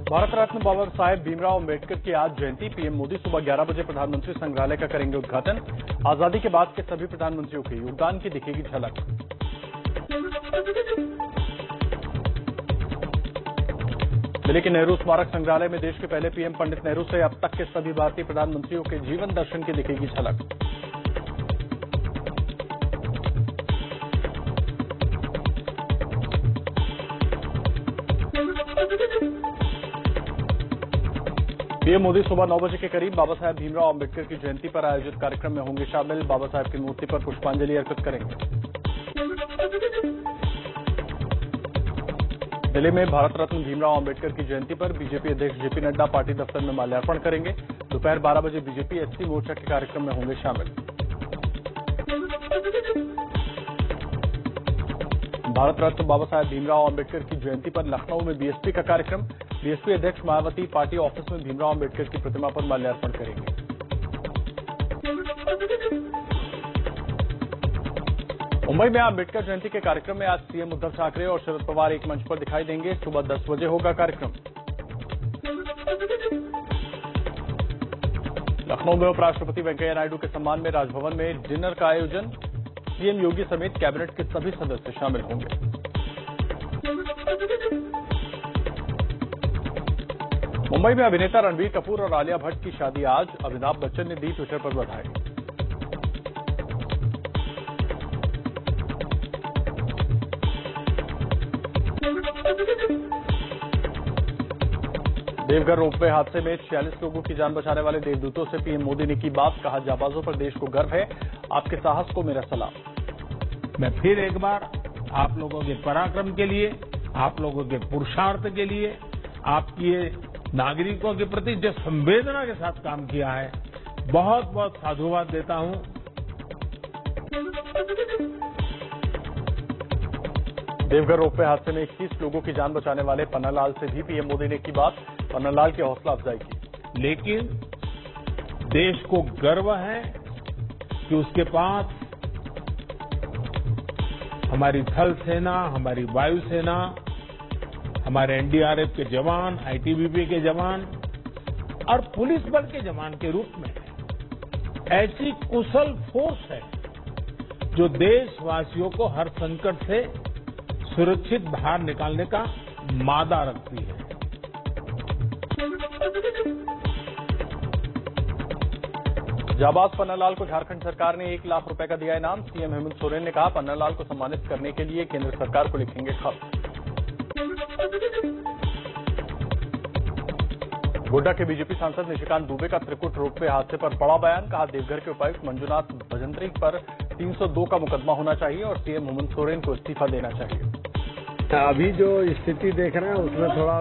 भारत रत्न बाबा साहेब भीमराव अम्बेडकर की आज जयंती। पीएम मोदी सुबह 11 बजे प्रधानमंत्री संग्रहालय का करेंगे उद्घाटन। आजादी के बाद के सभी प्रधानमंत्रियों के योगदान की दिखेगी झलक। दिल्ली के नेहरू स्मारक संग्रहालय में देश के पहले पीएम पंडित नेहरू से अब तक के सभी भारतीय प्रधानमंत्रियों के जीवन दर्शन की दिखेगी झलक। पीएम मोदी सुबह 9 बजे के करीब बाबा साहेब भीमराव अम्बेडकर की जयंती पर आयोजित कार्यक्रम में होंगे शामिल। बाबा साहेब की मूर्ति पर पुष्पांजलि अर्पित करेंगे। दिल्ली में भारत रत्न भीमराव अम्बेडकर की जयंती पर बीजेपी अध्यक्ष जेपी नड्डा पार्टी दफ्तर में माल्यार्पण करेंगे। दोपहर 12 बजे बीजेपी एससी मोर्चा के कार्यक्रम में होंगे शामिल। भारत रत्न बाबा साहेब भीमराव अम्बेडकर की जयंती पर लखनऊ में बीएसपी का कार्यक्रम। बीएसपी अध्यक्ष मायावती पार्टी ऑफिस में भीमराव अम्बेडकर की प्रतिमा पर माल्यार्पण करेंगे। मुंबई में अम्बेडकर जयंती के कार्यक्रम में आज सीएम उद्धव ठाकरे और शरद पवार एक मंच पर दिखाई देंगे। सुबह 10 बजे होगा कार्यक्रम। लखनऊ में उपराष्ट्रपति वेंकैया नायडू के सम्मान में राजभवन में डिनर का आयोजन। सीएम योगी समेत कैबिनेट के सभी सदस्य शामिल होंगे। मुंबई में अभिनेता रणबीर कपूर और आलिया भट्ट की शादी आज। अमिताभ बच्चन ने दी ट्विटर पर बधाई। देवघर रोपवे हादसे में 46 लोगों की जान बचाने वाले देवदूतों से पीएम मोदी ने की बात। कहा, जाबाजों पर देश को गर्व है। आपके साहस को मेरा सलाम। मैं फिर एक बार आप लोगों के पराक्रम के लिए, आप लोगों के पुरुषार्थ के लिए, आपकी नागरिकों के प्रति जो संवेदना के साथ काम किया है, बहुत बहुत साधुवाद देता हूं। देवघर रोपवे हादसे में 21 लोगों की जान बचाने वाले पन्नालाल से भी पीएम मोदी ने की बात। पन्नालाल की हौसला अफजाई की। लेकिन देश को गर्व है कि उसके पास हमारी थल सेना, हमारी वायुसेना, हमारे एनडीआरएफ के जवान, आईटीबीपी के जवान और पुलिस बल के जवान के रूप में ऐसी कुशल फोर्स है जो देशवासियों को हर संकट से सुरक्षित बाहर निकालने का मादा रखती है। जाबाज पन्नालाल को झारखंड सरकार ने 1 लाख रुपए का दिया इनाम। सीएम हेमंत सोरेन ने कहा, पन्नालाल को सम्मानित करने के लिए केंद्र सरकार को लिखेंगे खत। गोड्डा के बीजेपी सांसद निशिकांत दुबे का त्रिकुट रोपवे हादसे पर बड़ा बयान। कहा, देवघर के उपायुक्त मंजुनाथ भजंत्री पर 302 का मुकदमा होना चाहिए और सीएम हेमंत सोरेन को इस्तीफा देना चाहिए। अभी जो स्थिति देख रहे हैं उसमें थोड़ा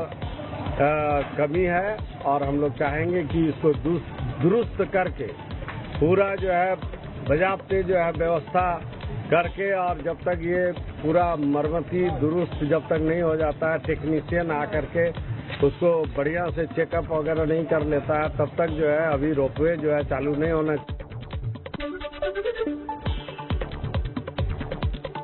कमी है और हम लोग चाहेंगे कि इसको दुरुस्त करके पूरा जो है बजाबते जो है व्यवस्था करके, और जब तक ये पूरा मरम्मती दुरुस्त जब तक नहीं हो जाता है, टेक्नीशियन आकर के उसको बढ़िया से चेकअप वगैरह नहीं कर लेता है, तब तक जो है अभी रोपवे जो है चालू नहीं होना।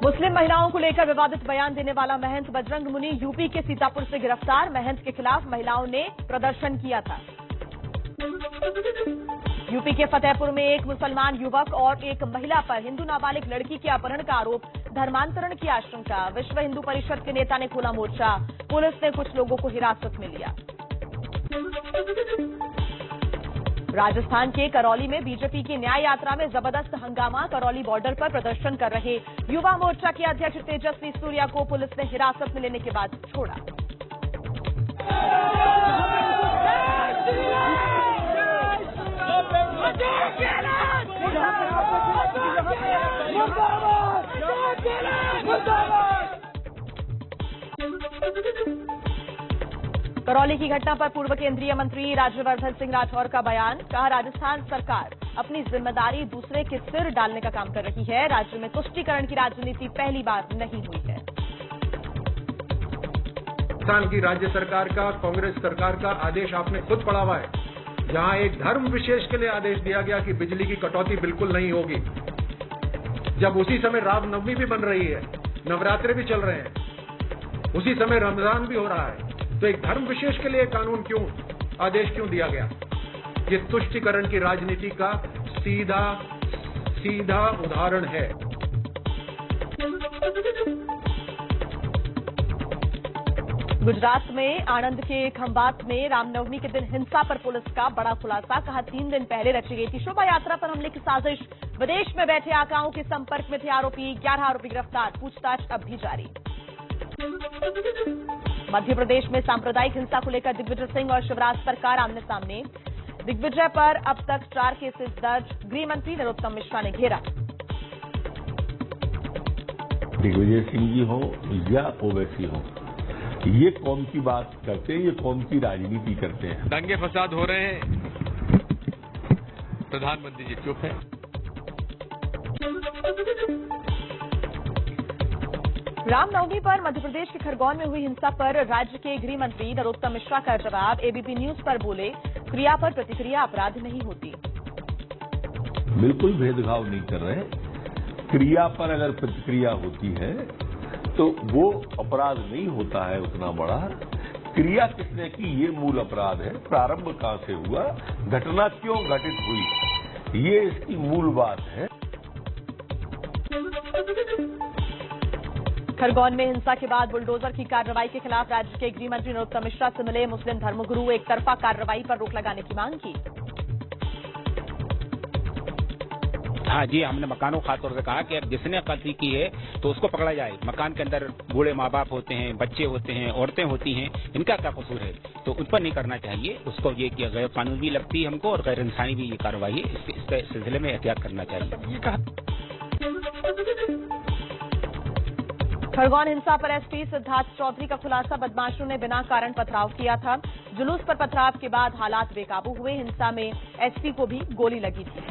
मुस्लिम महिलाओं को लेकर विवादित बयान देने वाला महंत बजरंग मुनि यूपी के सीतापुर से गिरफ्तार। महंत के खिलाफ महिलाओं ने प्रदर्शन किया था। यूपी के फतेहपुर में एक मुसलमान युवक और एक महिला पर हिंदू नाबालिग लड़की के अपहरण का आरोप, धर्मांतरण की आशंका। विश्व हिंदू परिषद के नेता ने खोला मोर्चा। पुलिस ने कुछ लोगों को हिरासत में लिया। राजस्थान के करौली में बीजेपी की न्याय यात्रा में जबरदस्त हंगामा। करौली बॉर्डर पर प्रदर्शन कर रहे युवा मोर्चा के अध्यक्ष तेजस्वी सूर्या को पुलिस ने हिरासत में लेने के बाद छोड़ा। करौली की घटना पर पूर्व केंद्रीय मंत्री राज्यवर्धन सिंह राठौर का बयान। कहा, राजस्थान सरकार अपनी जिम्मेदारी दूसरे के सिर डालने का काम कर रही है। राज्य में तुष्टीकरण की राजनीति पहली बार नहीं हुई है। राजस्थान की राज्य सरकार का, कांग्रेस सरकार का आदेश आपने खुद पढ़ा हुआ है, जहां एक धर्म विशेष के लिए आदेश दिया गया कि बिजली की कटौती बिल्कुल नहीं होगी। जब उसी समय रामनवमी भी बन रही है नवरात्रे भी चल रहे हैं, उसी समय रमजान भी हो रहा है, तो एक धर्म विशेष के लिए कानून क्यों, आदेश क्यों दिया गया? ये तुष्टीकरण की राजनीति का सीधा उदाहरण है। गुजरात में आणंद के खंभात में रामनवमी के दिन हिंसा पर पुलिस का बड़ा खुलासा। कहा 3 दिन पहले रची गई थी शोभा यात्रा पर हमले की साजिश। विदेश में बैठे आकाओं के संपर्क में थे आरोपी। 11 आरोपी गिरफ्तार, पूछताछ अब भी जारी। मध्य प्रदेश में सांप्रदायिक हिंसा को लेकर दिग्विजय सिंह और शिवराज सरकार आमने सामने। दिग्विजय पर अब तक 4 केसेस दर्ज। गृह मंत्री नरोत्तम मिश्रा ने घेरा। दिग्विजय सिंह जी हो या ओवैसी हो, ये कौम की बात करते हैं, ये कौम की राजनीति करते हैं। दंगे फसाद हो रहे हैं, प्रधानमंत्री जी चुप हैं। रामनवमी पर मध्य प्रदेश के खरगोन में हुई हिंसा पर राज्य के गृह मंत्री नरोत्तम मिश्रा का जवाब। एबीपी न्यूज पर बोले, क्रिया पर प्रतिक्रिया अपराध नहीं होती। बिल्कुल भेदभाव नहीं कर रहे। क्रिया पर अगर प्रतिक्रिया होती है तो वो अपराध नहीं होता है उतना बड़ा। क्रिया किसने की, ये मूल अपराध है। प्रारंभ कहां से हुआ, घटना क्यों घटित हुई, ये इसकी मूल बात है। खरगोन में हिंसा के बाद बुलडोजर की कार्रवाई के खिलाफ राज्य के गृह मंत्री नरोत्तम मिश्रा से मिले मुस्लिम धर्मगुरु। एक तरफा कार्रवाई पर रोक लगाने की मांग की। हाँ जी, हमने मकानों खासतौर से कहा कि जिसने गलती की है तो उसको पकड़ा जाए। मकान के अंदर बूढ़े माँ बाप होते हैं, बच्चे होते हैं, औरतें होती हैं, इनका क्या कसूर है, तो उन पर नहीं करना चाहिए। उसको ये कि गैर कानूनी लगती है हमको और गैर इंसानी भी ये कार्रवाई है, इसके सिलसिले में एहतियात करना चाहिए। खरगोन हिंसा पर एसपी सिद्धार्थ चौधरी का खुलासा। बदमाशों ने बिना कारण पथराव किया था। जुलूस पर पथराव के बाद हालात बेकाबू हुए। हिंसा में एसपी को भी गोली लगी थी।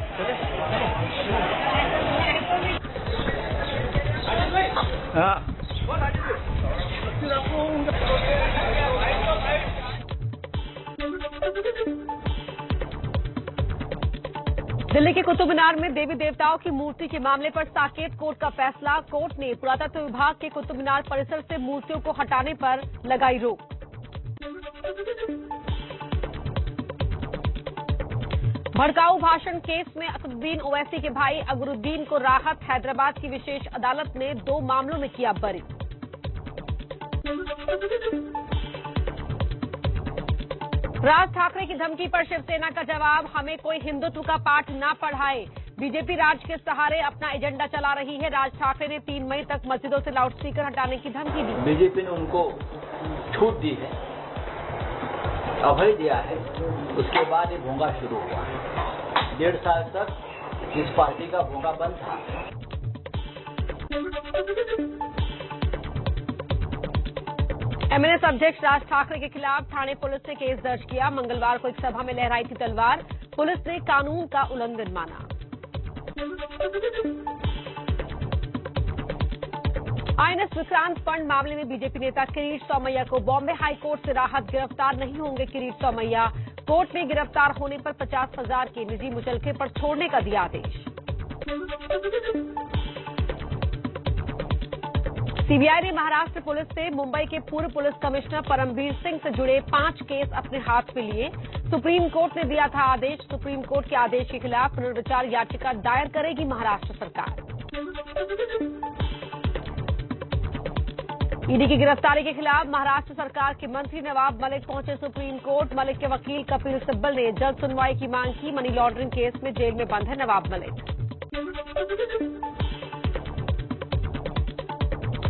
दिल्ली के कुतुब मीनार में देवी देवताओं की मूर्ति के मामले पर साकेत कोर्ट का फैसला। कोर्ट ने पुरातत्व विभाग के कुतुब मीनार परिसर से मूर्तियों को हटाने पर लगाई रोक। भड़काऊ भाषण केस में असदुद्दीन ओवैसी के भाई अकबरुद्दीन को राहत। हैदराबाद की विशेष अदालत ने 2 मामलों में किया बरी। राज ठाकरे की धमकी पर शिवसेना का जवाब। हमें कोई हिंदुत्व का पाठ ना पढ़ाए। बीजेपी राज के सहारे अपना एजेंडा चला रही है। राज ठाकरे ने 3 मई तक मस्जिदों से लाउडस्पीकर हटाने की धमकी दी। बीजेपी ने उनको छूट दी है, अभय दिया है, उसके बाद ये भोंगा शुरू हुआ। 1.5 साल तक इस पार्टी का भोंगा बंद था। एमएनएस अध्यक्ष राज ठाकरे के खिलाफ थाने पुलिस ने केस दर्ज किया। मंगलवार को एक सभा में लहराई थी तलवार। पुलिस ने कानून का उल्लंघन माना। आईएनएस विक्रांत फंड मामले में बीजेपी नेता किरीट सोमैया को बॉम्बे हाईकोर्ट से राहत। गिरफ्तार नहीं होंगे किरीट सोमैया। कोर्ट ने गिरफ्तार होने पर 50,000 के निजी मुचलके पर छोड़ने का दिया आदेश। सीबीआई ने महाराष्ट्र पुलिस से मुंबई के पूर्व पुलिस कमिश्नर परमवीर सिंह से जुड़े 5 केस अपने हाथ में लिए। सुप्रीम कोर्ट ने दिया था आदेश। सुप्रीम कोर्ट के आदेश के खिलाफ पुनर्विचार याचिका दायर करेगी महाराष्ट्र सरकार। ईडी की गिरफ्तारी के खिलाफ महाराष्ट्र सरकार के मंत्री नवाब मलिक पहुंचे सुप्रीम कोर्ट। मलिक के वकील कपिल सिब्बल ने जल्द सुनवाई की मांग की। मनी लॉन्ड्रिंग केस में जेल में बंद है Nawab Malik.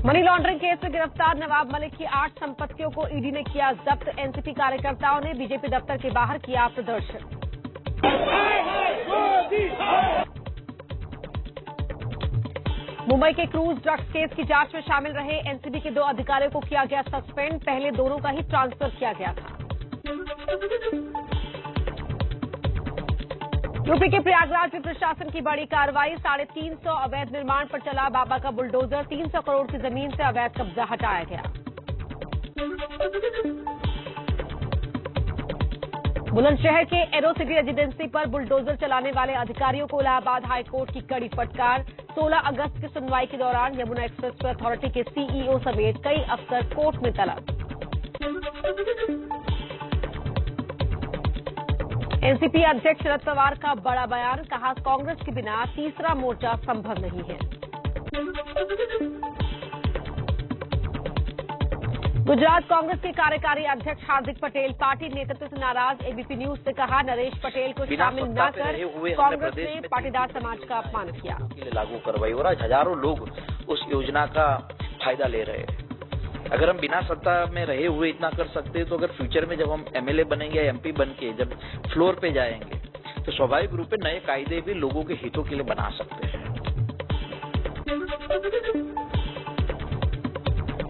Money laundering case में गिरफ्तार नवाब मलिक की 8 संपत्तियों को ईडी ने किया जब्त। एनसीपी कार्यकर्ताओं ने बीजेपी दफ्तर के बाहर किया प्रदर्शन। मुंबई के क्रूज ड्रग्स केस की जांच में शामिल रहे एनसीबी के 2 अधिकारियों को किया गया सस्पेंड। पहले दोनों का ही ट्रांसफर किया गया था। यूपी के प्रयागराज में प्रशासन की बड़ी कार्रवाई। 350 अवैध निर्माण पर चला बाबा का बुलडोजर। 300 करोड़ की जमीन से अवैध कब्जा हटाया गया। बुलंदशहर के एरोसिटी रेजिडेंसी पर बुलडोजर चलाने वाले अधिकारियों को इलाहाबाद हाईकोर्ट की कड़ी फटकार। 16 अगस्त की सुनवाई के दौरान यमुना एक्सप्रेस अथॉरिटी के सीईओ समेत कई अफसर कोर्ट में तलब। एनसीपी अध्यक्ष शरद पवार का बड़ा बयान, कहा कांग्रेस के बिना तीसरा मोर्चा संभव नहीं है। गुजरात कांग्रेस के कार्यकारी अध्यक्ष हार्दिक पटेल पार्टी नेतृत्व से नाराज। एबीपी न्यूज से कहा नरेश पटेल को शामिल न कर कांग्रेस ने पाटीदार समाज का अपमान किया। लागू करवाई और आज हजारों लोग उस योजना का फायदा ले रहे हैं। अगर हम बिना सत्ता में रहे हुए इतना कर सकते हैं तो अगर फ्यूचर में जब हम एमएलए बनेंगे या एमपी बन के जब फ्लोर पे जाएंगे तो स्वाभाविक रूप से नए कायदे भी लोगों के हितों के लिए बना सकते हैं।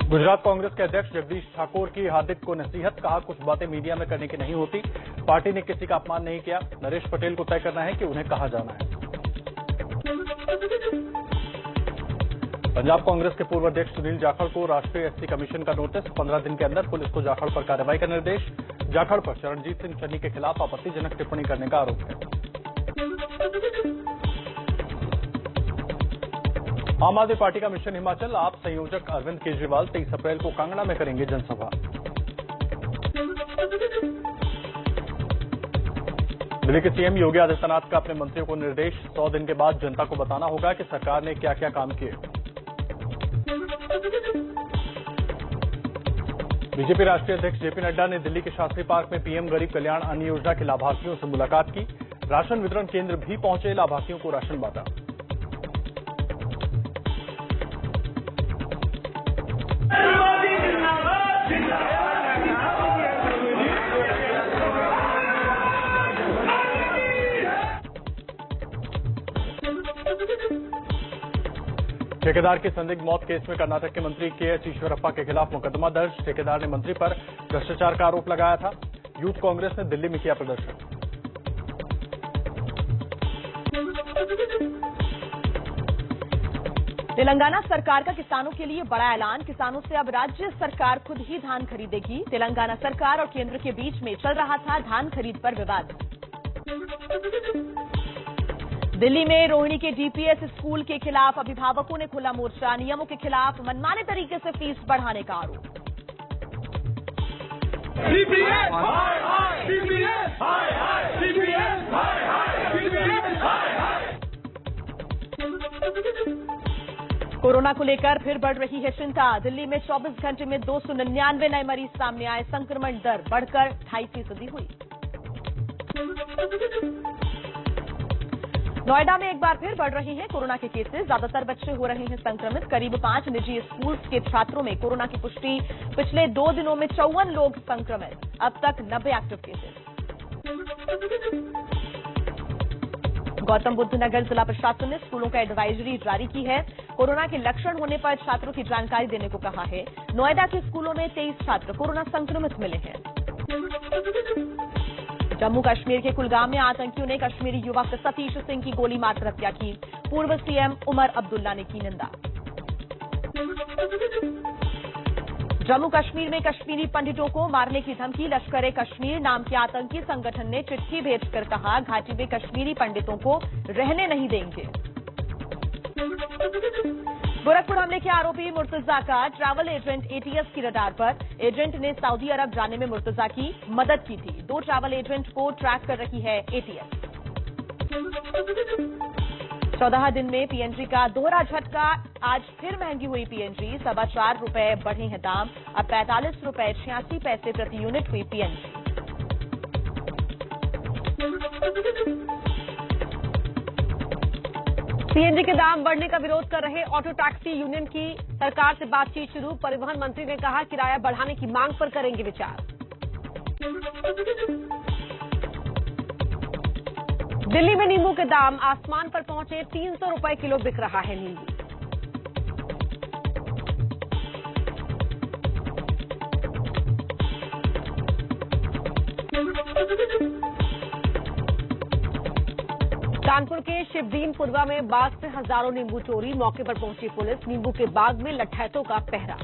गुजरात कांग्रेस के अध्यक्ष जगदीश ठाकुर की हार्दिक को नसीहत, कहा कुछ बातें मीडिया में करने की नहीं होती। पार्टी ने किसी का अपमान नहीं किया। नरेश पटेल को तय करना है कि उन्हें कहां जाना है। पंजाब कांग्रेस के पूर्व अध्यक्ष सुनील जाखड़ को राष्ट्रीय एससी कमीशन का नोटिस। 15 दिन के अंदर पुलिस को जाखड़ पर कार्रवाई का निर्देश। जाखड़ पर चरणजीत सिंह चन्नी के खिलाफ आपत्तिजनक टिप्पणी करने का आरोप है। आम आदमी पार्टी का मिशन हिमाचल, आप संयोजक अरविंद केजरीवाल 23 अप्रैल को कांगड़ा में करेंगे जनसभा। दिल्ली के सीएम योगी आदित्यनाथ का अपने मंत्रियों को निर्देश, 100 दिन के बाद जनता को बताना होगा कि सरकार ने क्या क्या काम किए। बीजेपी राष्ट्रीय अध्यक्ष जेपी नड्डा ने दिल्ली के शास्त्री पार्क में पीएम गरीब कल्याण अन्न योजना के लाभार्थियों से मुलाकात की। राशन वितरण केंद्र भी पहुंचे, लाभार्थियों को राशन बांटा। ठेकेदार की संदिग्ध मौत केस में कर्नाटक के मंत्री के.एच. ईश्वरप्पा के खिलाफ मुकदमा दर्ज। ठेकेदार ने मंत्री पर भ्रष्टाचार का आरोप लगाया था। यूथ कांग्रेस ने दिल्ली में किया प्रदर्शन। तेलंगाना सरकार का किसानों के लिए बड़ा ऐलान, किसानों से अब राज्य सरकार खुद ही धान खरीदेगी। तेलंगाना सरकार और केंद्र के बीच में चल रहा था धान खरीद पर विवाद। दिल्ली में रोहिणी के डीपीएस स्कूल के खिलाफ अभिभावकों ने खोला मोर्चा। नियमों के खिलाफ मनमाने तरीके से फीस बढ़ाने का आरोप। कोरोना को लेकर फिर बढ़ रही है चिंता। दिल्ली में 24 घंटे में 299 नए मरीज सामने आए। संक्रमण दर बढ़कर 2.5% हुई। नोएडा में एक बार फिर बढ़ रही हैं कोरोना के केसेस। ज्यादातर बच्चे हो रहे हैं संक्रमित। करीब 5 निजी स्कूल के छात्रों में कोरोना की पुष्टि। पिछले 2 दिनों में 54 लोग संक्रमित। अब तक 90 एक्टिव केसेस। गौतम बुद्ध नगर जिला प्रशासन ने स्कूलों का एडवाइजरी जारी की है। कोरोना के लक्षण होने पर छात्रों की जानकारी देने को कहा है। नोएडा के स्कूलों में 23 छात्र कोरोना संक्रमित मिले हैं। जम्मू कश्मीर के कुलगाम में आतंकियों ने कश्मीरी युवक सतीश सिंह की गोली मारकर हत्या की। पूर्व सीएम उमर अब्दुल्ला ने की निंदा। जम्मू कश्मीर में कश्मीरी पंडितों को मारने की धमकी। लश्कर ए कश्मीर नाम के आतंकी संगठन ने चिट्ठी भेजकर कहा घाटी में कश्मीरी पंडितों को रहने नहीं देंगे। गोरखपुर हमले के आरोपी मुर्तजा का ट्रैवल एजेंट एटीएस की रडार पर। एजेंट ने सऊदी अरब जाने में मुर्तजा की मदद की थी। 2 ट्रैवल एजेंट को ट्रैक कर रही है एटीएस। 14 दिन में पीएनजी का दोहरा झटका। आज फिर महंगी हुई पीएनजी। 4.25 रुपए बढ़े हैं दाम। अब 45 रुपए 86 पैसे प्रति यूनिट हुई पीएनजी। सीएनजी के दाम बढ़ने का विरोध कर रहे ऑटो टैक्सी यूनियन की सरकार से बातचीत शुरू। परिवहन मंत्री ने कहा किराया बढ़ाने की मांग पर करेंगे विचार। दिल्ली में नींबू के दाम आसमान पर पहुंचे। 300 रुपए किलो बिक रहा है नींबू। कानपुर के शिवदीनपुरवा में बाग से हजारों नींबू चोरी। मौके पर पहुंची पुलिस। नींबू के बाग में लठैतों का पहरा।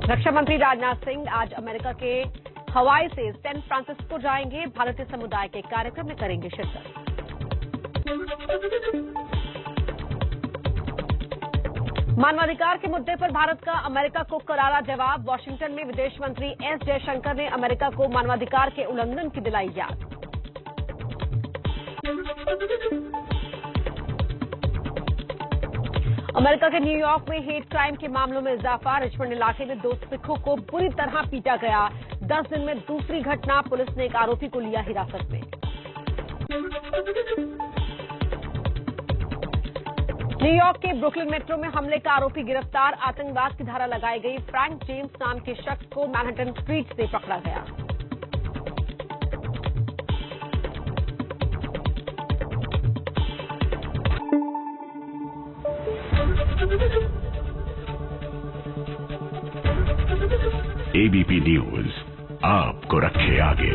रक्षा मंत्री राजनाथ सिंह आज अमेरिका के हवाई से सैन फ्रांसिस्को जाएंगे। भारतीय समुदाय के कार्यक्रम में करेंगे शिरकत। मानवाधिकार के मुद्दे पर भारत का अमेरिका को करारा जवाब। वॉशिंगटन में विदेश मंत्री एस जयशंकर ने अमेरिका को मानवाधिकार के उल्लंघन की दिलाई याद। अमेरिका के न्यूयॉर्क में हेट क्राइम के मामलों में इजाफा। रिचमंड इलाके में 2 सिखों को बुरी तरह पीटा गया। 10 दिन में दूसरी घटना। पुलिस ने एक आरोपी को लिया हिरासत में। न्यूयॉर्क के ब्रुकलिन मेट्रो में हमले का आरोपी गिरफ्तार। आतंकवाद की धारा लगाई गई। फ्रैंक जेम्स नाम के शख्स को मैनहट्टन स्ट्रीट से पकड़ा गया। एबीपी न्यूज आपको रखे आगे।